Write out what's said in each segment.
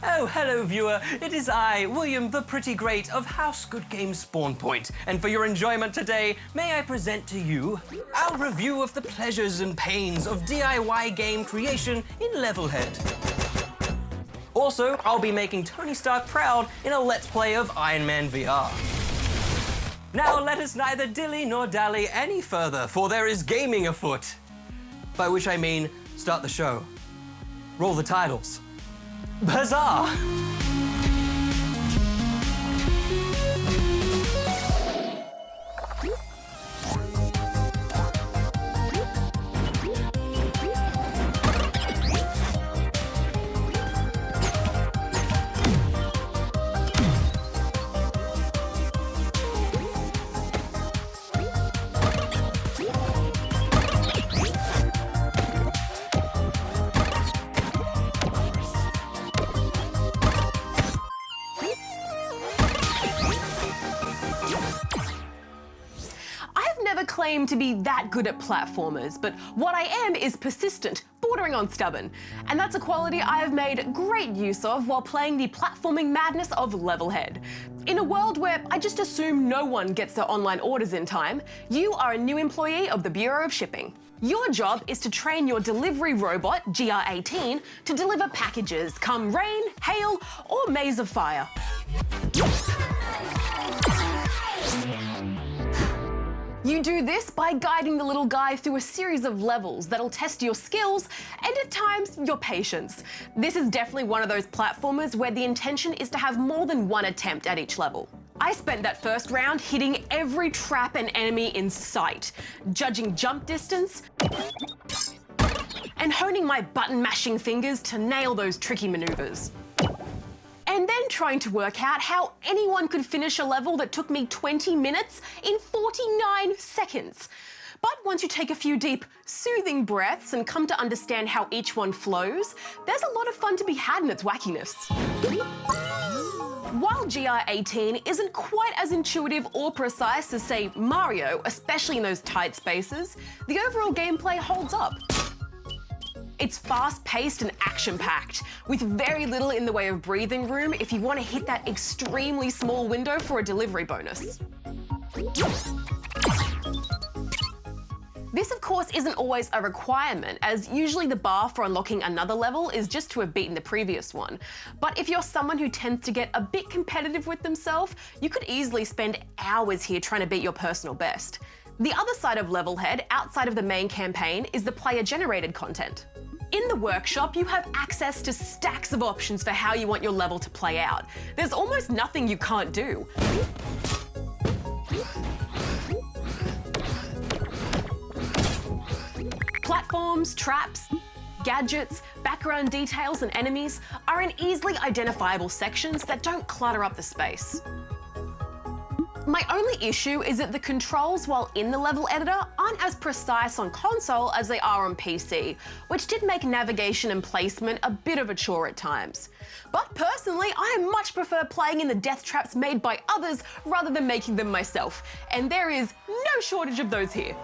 Oh, hello viewer, it is I, William the Pretty Great of House Good Games Spawn Point, and for your enjoyment today, may I present to you our review of the pleasures and pains of DIY game creation in Levelhead. Also, I'll be making Tony Stark proud in a Let's Play of Iron Man VR. Now let us neither dilly nor dally any further, for there is gaming afoot. By which I mean, start the show. Roll the titles. Huzzah! Claim to be that good at platformers, but what I am is persistent, bordering on stubborn. And that's a quality I have made great use of while playing the platforming madness of Levelhead. In a world where I just assume no one gets their online orders in time, you are a new employee of the Bureau of Shipping. Your job is to train your delivery robot, GR18, to deliver packages, come rain, hail, or maze of fire. You do this by guiding the little guy through a series of levels that'll test your skills and at times your patience. This is definitely one of those platformers where the intention is to have more than one attempt at each level. I spent that first round hitting every trap and enemy in sight, judging jump distance, and honing my button-mashing fingers to nail those tricky maneuvers. And then trying to work out how anyone could finish a level that took me 20 minutes in 49 seconds. But once you take a few deep, soothing breaths and come to understand how each one flows, there's a lot of fun to be had in its wackiness. While GR18 isn't quite as intuitive or precise as, say, Mario, especially in those tight spaces, the overall gameplay holds up. It's fast-paced and action-packed, with very little in the way of breathing room if you want to hit that extremely small window for a delivery bonus. This, of course, isn't always a requirement, as usually the bar for unlocking another level is just to have beaten the previous one. But if you're someone who tends to get a bit competitive with themselves, you could easily spend hours here trying to beat your personal best. The other side of Levelhead, outside of the main campaign, is the player-generated content. In the workshop, you have access to stacks of options for how you want your level to play out. There's almost nothing you can't do. Platforms, traps, gadgets, background details, and enemies are in easily identifiable sections that don't clutter up the space. My only issue is that the controls while in the level editor aren't as precise on console as they are on PC, which did make navigation and placement a bit of a chore at times. But personally, I much prefer playing in the death traps made by others rather than making them myself, and there is no shortage of those here.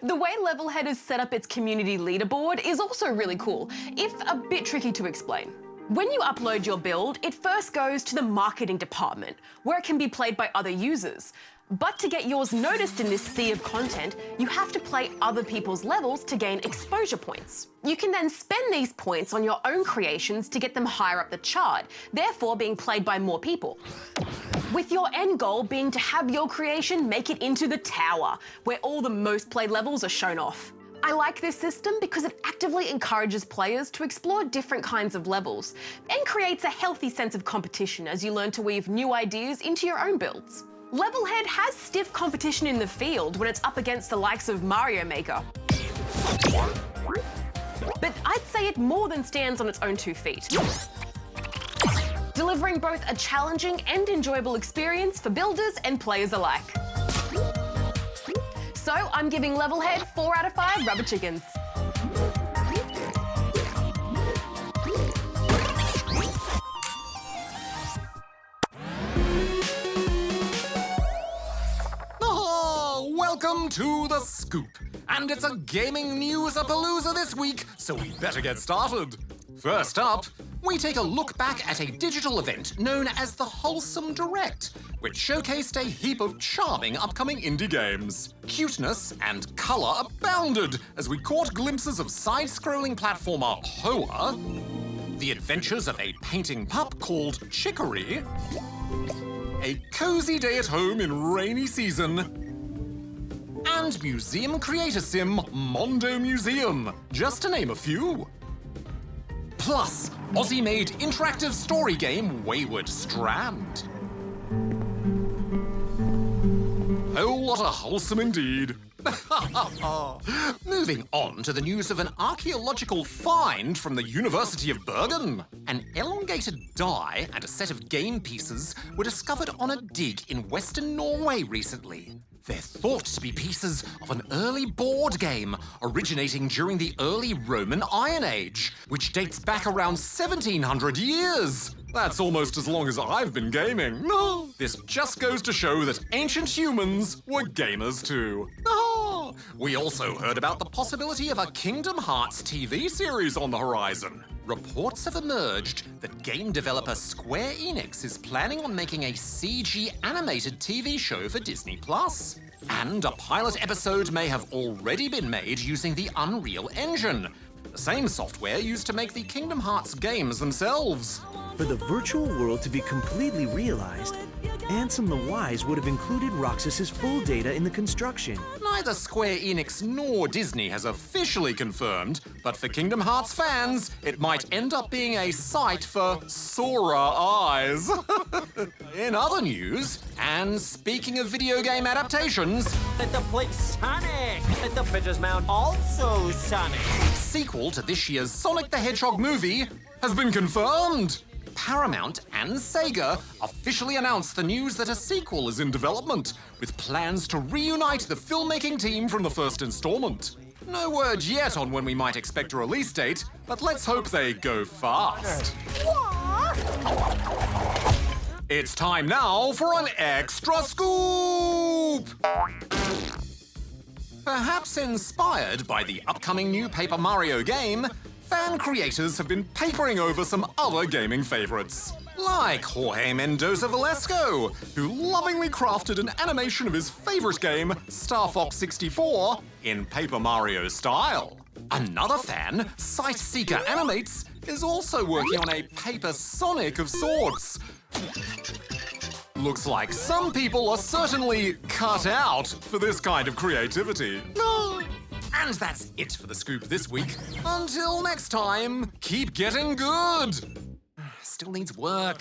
The way Levelhead has set up its community leaderboard is also really cool, if a bit tricky to explain. When you upload your build, it first goes to the marketing department, where it can be played by other users. But to get yours noticed in this sea of content, you have to play other people's levels to gain exposure points. You can then spend these points on your own creations to get them higher up the chart, therefore being played by more people. With your end goal being to have your creation make it into the tower, where all the most played levels are shown off. I like this system because it actively encourages players to explore different kinds of levels and creates a healthy sense of competition as you learn to weave new ideas into your own builds. Levelhead has stiff competition in the field when it's up against the likes of Mario Maker. But I'd say it more than stands on its own 2 feet. Delivering both a challenging and enjoyable experience for builders and players alike. So I'm giving Levelhead 4 out of 5 rubber chickens. Oh, welcome to The Scoop. And it's a gaming news-a-palooza this week, so we better get started. First up, we take a look back at a digital event known as the Wholesome Direct, which showcased a heap of charming upcoming indie games. Cuteness and colour abounded as we caught glimpses of side-scrolling platformer Hoa, the adventures of a painting pup called Chicory, a cozy day at home in rainy season, and museum creator sim Mondo Museum, just to name a few. Plus, Aussie-made interactive story game Wayward Strand. Oh, what a wholesome indeed. Moving on to the news of an archaeological find from the University of Bergen. An elongated die and a set of game pieces were discovered on a dig in western Norway recently. They're thought to be pieces of an early board game originating during the early Roman Iron Age, which dates back around 1700 years. That's almost as long as I've been gaming. This just goes to show that ancient humans were gamers too. We also heard about the possibility of a Kingdom Hearts TV series on the horizon. Reports have emerged that game developer Square Enix is planning on making a CG animated TV show for Disney+. And a pilot episode may have already been made using the Unreal Engine, the same software used to make the Kingdom Hearts games themselves. For the virtual world to be completely realized, Ansem the Wise would have included Roxas's full data in the construction. Neither Square Enix nor Disney has officially confirmed, but for Kingdom Hearts fans, it might end up being a site for Sora eyes. In other news, and speaking of video game adaptations, The plate Sonic! The Pitcher's Mount also Sonic! sequel to this year's Sonic the Hedgehog movie has been confirmed. Paramount and Sega officially announced the news that a sequel is in development, with plans to reunite the filmmaking team from the first installment. No word yet on when we might expect a release date, but let's hope they go fast. It's time now for an extra scoop! Perhaps inspired by the upcoming new Paper Mario game, fan creators have been papering over some other gaming favorites, like Jorge Mendoza Velasco, who lovingly crafted an animation of his favorite game, Star Fox 64, in Paper Mario style. Another fan, Sightseeker Animates, is also working on a Paper Sonic of sorts. Looks like some people are certainly cut out for this kind of creativity. And that's it for The Scoop this week. Until next time, keep getting good! Still needs work.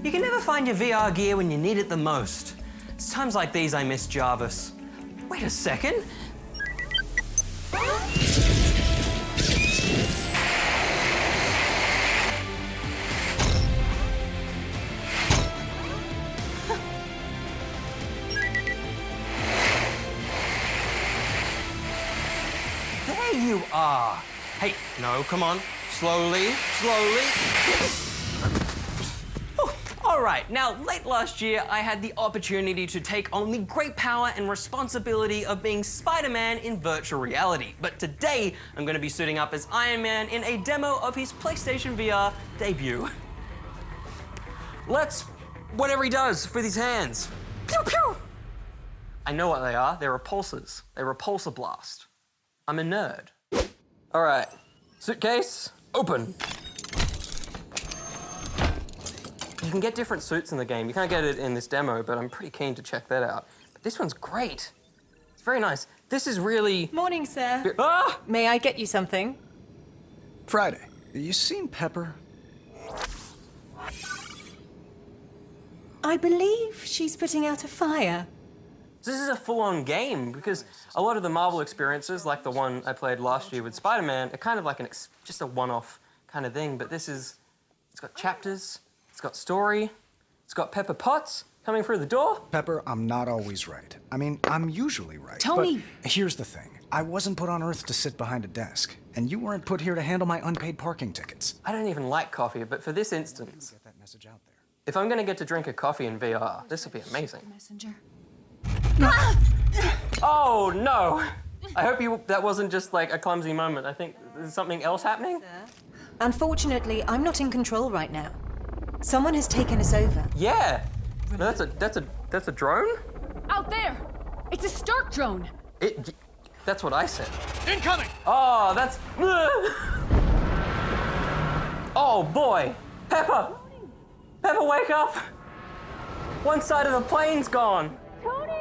You can never find your VR gear when you need it the most. It's times like these I miss Jarvis. Wait a second. There you are. Hey, no, come on. Slowly, slowly. All right, now, late last year, I had the opportunity to take on the great power and responsibility of being Spider-Man in virtual reality. But today, I'm gonna be suiting up as Iron Man in a demo of his PlayStation VR debut. Let's, whatever he does with his hands. Pew, pew! I know what they are. They're repulsors. They repulsor blast. I'm a nerd. All right, suitcase, open. You can get different suits in the game. You can't get it in this demo, but I'm pretty keen to check that out. But this one's great. It's very nice. This is really... Morning, sir. Ah! May I get you something? Friday, you seen Pepper? I believe she's putting out a fire. This is a full-on game because a lot of the Marvel experiences, like the one I played last year with Spider-Man, are kind of like just a one-off kind of thing. But this is, it's got chapters, it's got story, it's got Pepper Potts coming through the door. Pepper, I'm not always right. I mean, I'm usually right. Tony! But here's the thing. I wasn't put on Earth to sit behind a desk, and you weren't put here to handle my unpaid parking tickets. I don't even like coffee, but for this instance, Get that message out there. if I'm gonna get to drink a coffee in VR, this will be amazing. Messenger. Oh no! I hope that wasn't just like a clumsy moment. I think there's something else happening. Unfortunately, I'm not in control right now. Someone has taken us over. Yeah. No, that's a drone. Out there! It's a Stark drone! That's what I said. Incoming! Oh, that's. Oh boy, Pepper! Pepper, wake up! One side of the plane's gone. Tony!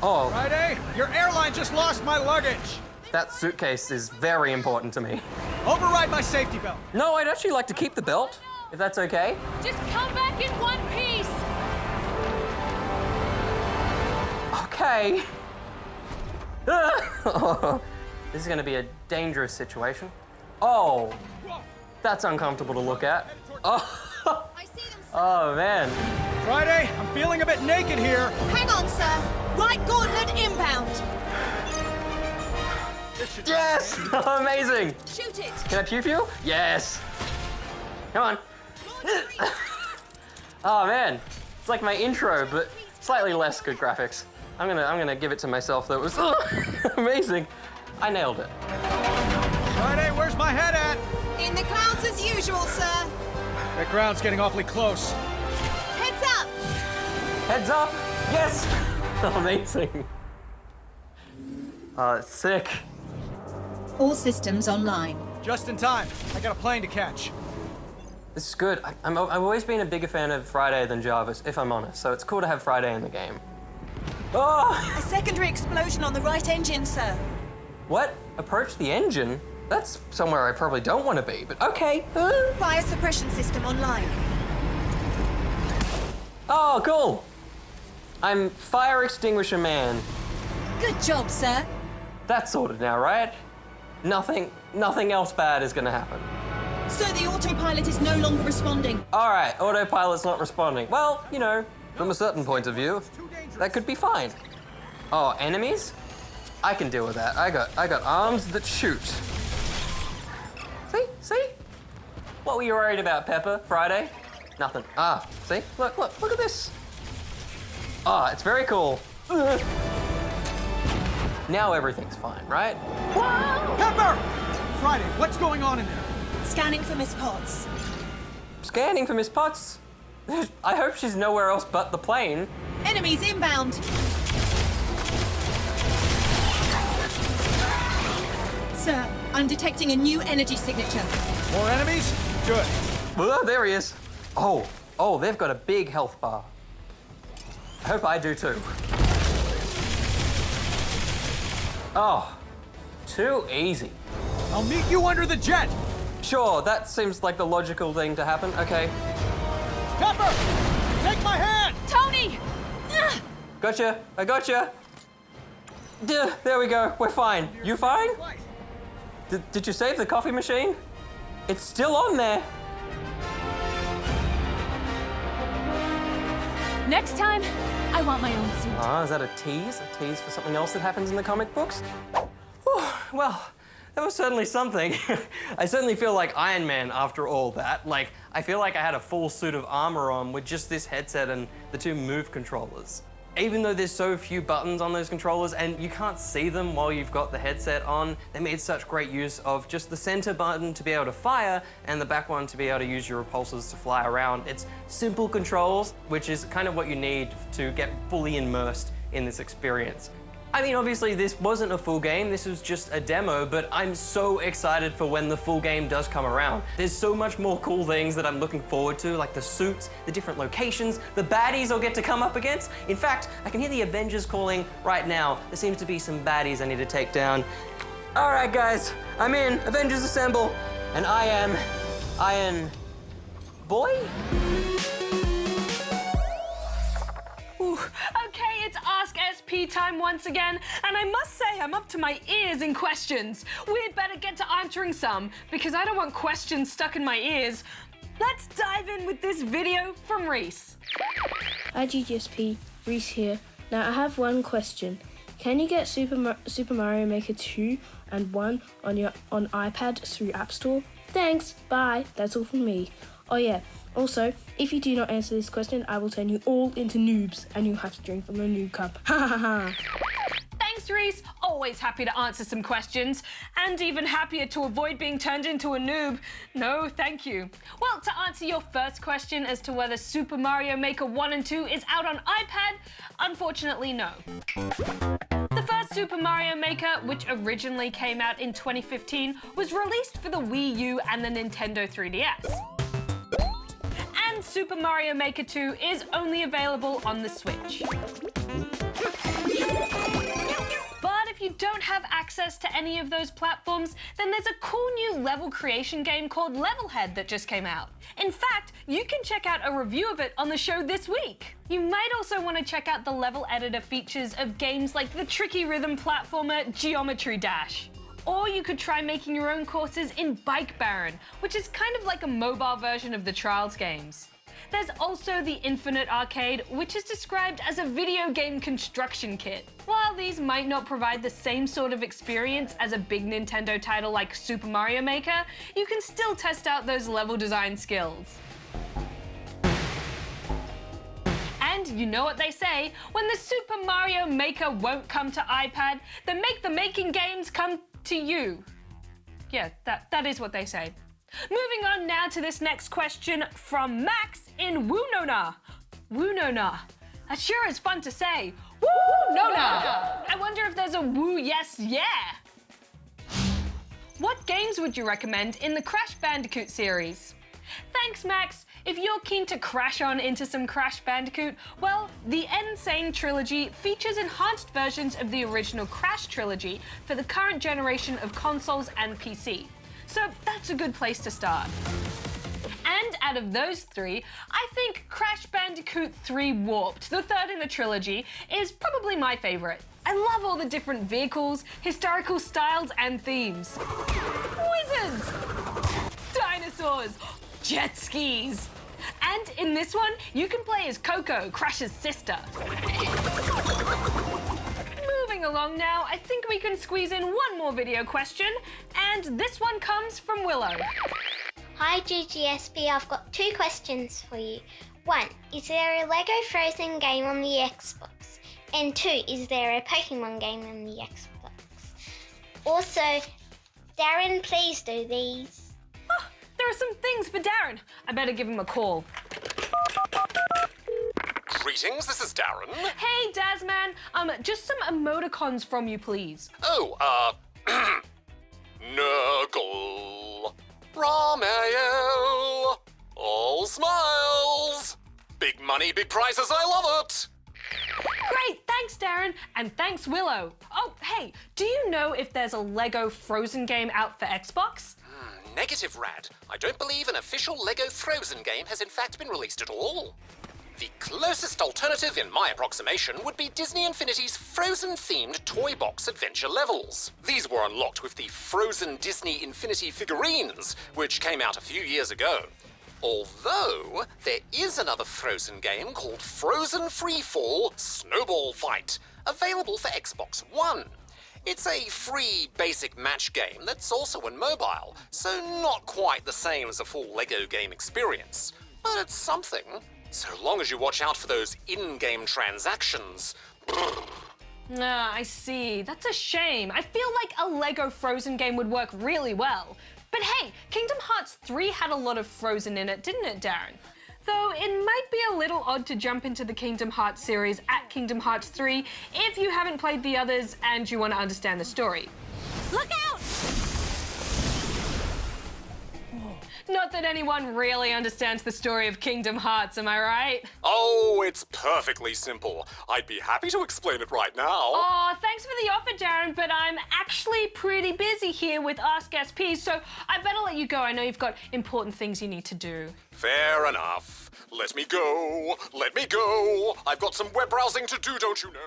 Oh, Friday, your airline just lost my luggage. that suitcase is very important to me. Override my safety belt. No, I'd actually like to keep the belt, if that's okay. Just come back in one piece! Okay. This is gonna be a dangerous situation. Oh, that's uncomfortable to look at. Oh, oh man. Friday, I'm feeling a bit naked here. Hang on, sir. Right gauntlet inbound. Yes! Amazing! Shoot it. Can I pew pew? Yes! Come on. Oh man, it's like my intro, but slightly less good graphics. I'm gonna give it to myself though. It was amazing. I nailed it. Friday, where's my head at? In the clouds as usual, sir. That ground's getting awfully close. Heads up. Heads up! Yes! Amazing. Oh, it's sick. All systems online. Just in time. I got a plane to catch. This is good. I've always been a bigger fan of Friday than Jarvis, if I'm honest. So it's cool to have Friday in the game. Oh! A secondary explosion on the right engine, sir. What? Approach the engine? That's somewhere I probably don't want to be, but okay. Fire suppression system online. Oh, cool. I'm Fire Extinguisher Man. Good job, sir. That's sorted now, right? Nothing else bad is gonna happen. So the autopilot is no longer responding. All right, autopilot's not responding. Well, you know, from a certain point of view, that could be fine. Oh, enemies? I can deal with that. I got arms that shoot. See? What were you worried about, Pepper? Friday? Nothing. Ah, see? Look at this. Ah, it's very cool. Now everything's fine, right? Pepper! Friday, what's going on in there? Scanning for Miss Potts. Scanning for Miss Potts. I hope she's nowhere else but the plane. Enemies inbound. Sir, I'm detecting a new energy signature. More enemies? Good. Oh, there he is. Oh, they've got a big health bar. I hope I do too. Oh, too easy. I'll meet you under the jet. Sure, that seems like the logical thing to happen. Okay. Pepper! Take my hand! Tony! Gotcha. I gotcha. There we go. We're fine. You fine? Did you save the coffee machine? It's still on there. Next time, I want my own suit. Ah, is that a tease? A tease for something else that happens in the comic books? Whew, well, that was certainly something. I certainly feel like Iron Man after all that. Like, I feel like I had a full suit of armor on with just this headset and the two Move controllers. Even though there's so few buttons on those controllers and you can't see them while you've got the headset on, they made such great use of just the center button to be able to fire and the back one to be able to use your repulsors to fly around. It's simple controls, which is kind of what you need to get fully immersed in this experience. I mean, obviously this wasn't a full game, this was just a demo, but I'm so excited for when the full game does come around. There's so much more cool things that I'm looking forward to, like the suits, the different locations, the baddies I'll get to come up against. In fact, I can hear the Avengers calling right now. There seems to be some baddies I need to take down. All right, guys, I'm in. Avengers assemble. And I am Iron Boy? Ooh, okay, it's Ask SP time once again, and I must say I'm up to my ears in questions. We'd better get to answering some, because I don't want questions stuck in my ears. Let's dive in with this video from Rhys. Hi GGSP, Rhys here. Now I have one question. Can you get Super Mario Maker 2 and 1 on iPad through App Store? Thanks, bye, that's all from me. Oh yeah, also, if you do not answer this question, I will turn you all into noobs and you'll have to drink from a noob cup. Ha ha ha. Thanks, Rhys. Always happy to answer some questions, and even happier to avoid being turned into a noob. No, thank you. Well, to answer your first question as to whether Super Mario Maker 1 and 2 is out on iPad, unfortunately, no. The first Super Mario Maker, which originally came out in 2015, was released for the Wii U and the Nintendo 3DS. And Super Mario Maker 2 is only available on the Switch. But if you don't have access to any of those platforms, then there's a cool new level creation game called Levelhead that just came out. In fact, you can check out a review of it on the show this week. You might also want to check out the level editor features of games like the tricky rhythm platformer Geometry Dash. Or you could try making your own courses in Bike Baron, which is kind of like a mobile version of the Trials games. There's also the Infinite Arcade, which is described as a video game construction kit. While these might not provide the same sort of experience as a big Nintendo title like Super Mario Maker, you can still test out those level design skills. And you know what they say, when the Super Mario Maker won't come to iPad, then make the making games come to you. Yeah, that is what they say. Moving on now to this next question from Max in Woonona. Woonona. That sure is fun to say. Woonona. I wonder if there's a woo yes yeah. What games would you recommend in the Crash Bandicoot series? Thanks, Max. If you're keen to crash on into some Crash Bandicoot, well, the Insane trilogy features enhanced versions of the original Crash trilogy for the current generation of consoles and PC. So that's a good place to start. And out of those three, I think Crash Bandicoot 3 Warped, the third in the trilogy, is probably my favorite. I love all the different vehicles, historical styles, and themes. Wizards! Dinosaurs! Jet skis! And in this one, you can play as Coco, Crash's sister. Moving along now, I think we can squeeze in one more video question, and this one comes from Willow. Hi GGSP, I've got 2 questions for you. 1, is there a Lego Frozen game on the Xbox? And 2, is there a Pokemon game on the Xbox? Also, Darren, please do these. Oh, there are some things for Darren. I better give him a call. Greetings, this is Darren. Hey, Dazman. Just some emoticons from you, please. Oh, Nurgle, Ramael, all smiles. Big money, big prizes, I love it. Great, thanks, Darren, and thanks, Willow. Oh, hey, do you know if there's a Lego Frozen game out for Xbox? Negative, Rad. I don't believe an official Lego Frozen game has in fact been released at all. The closest alternative in my approximation would be Disney Infinity's Frozen-themed toy box adventure levels. These were unlocked with the Frozen Disney Infinity figurines, which came out a few years ago. Although, there is another Frozen game called Frozen Freefall Snowball Fight, available for Xbox One. It's a free basic match game that's also on mobile, so not quite the same as a full Lego game experience. But it's something. So long as you watch out for those in-game transactions. Ah, I see. That's a shame. I feel like a Lego Frozen game would work really well. But hey, Kingdom Hearts 3 had a lot of Frozen in it, didn't it, Darren? Though it might be a little odd to jump into the Kingdom Hearts series at Kingdom Hearts 3 if you haven't played the others and you want to understand the story. Look out! Not that anyone really understands the story of Kingdom Hearts, am I right? Oh, it's perfectly simple. I'd be happy to explain it right now. Oh, thanks for the offer, Darren, but I'm actually pretty busy here with Ask SP, so I better let you go. I know you've got important things you need to do. Fair enough. Let me go. Let me go. I've got some web browsing to do, don't you know?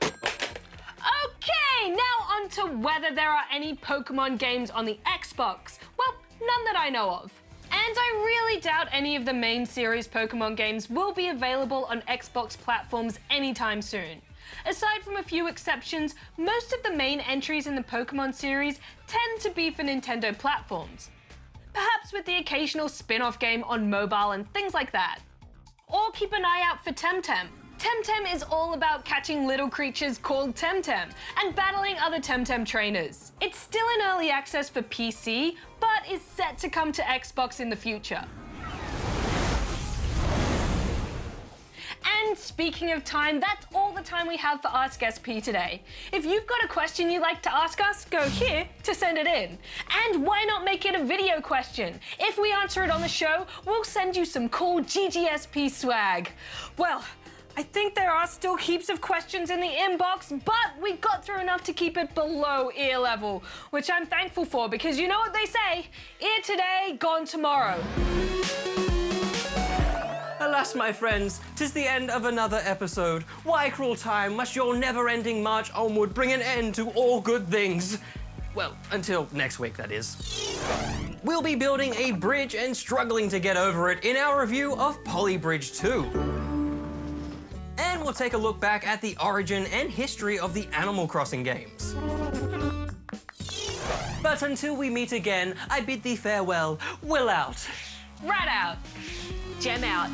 Okay, now on to whether there are any Pokemon games on the Xbox. Well, none that I know of. And I really doubt any of the main series Pokemon games will be available on Xbox platforms anytime soon. Aside from a few exceptions, most of the main entries in the Pokemon series tend to be for Nintendo platforms. Perhaps with the occasional spin-off game on mobile and things like that. Or keep an eye out for Temtem. Temtem is all about catching little creatures called Temtem and battling other Temtem trainers. It's still in early access for PC, but is set to come to Xbox in the future. And speaking of time, that's all the time we have for Ask SP today. If you've got a question you'd like to ask us, go here to send it in. And why not make it a video question? If we answer it on the show, we'll send you some cool GGSP swag. Well, I think there are still heaps of questions in the inbox, but we got through enough to keep it below ear level, which I'm thankful for because you know what they say, ear today, gone tomorrow. Alas, my friends, 'tis the end of another episode. Why, cruel time, must your never-ending march onward bring an end to all good things? Well, until next week, that is. We'll be building a bridge and struggling to get over it in our review of Polybridge 2. And we'll take a look back at the origin and history of the Animal Crossing games. But until we meet again, I bid thee farewell. Will out. Rat out. Gem out.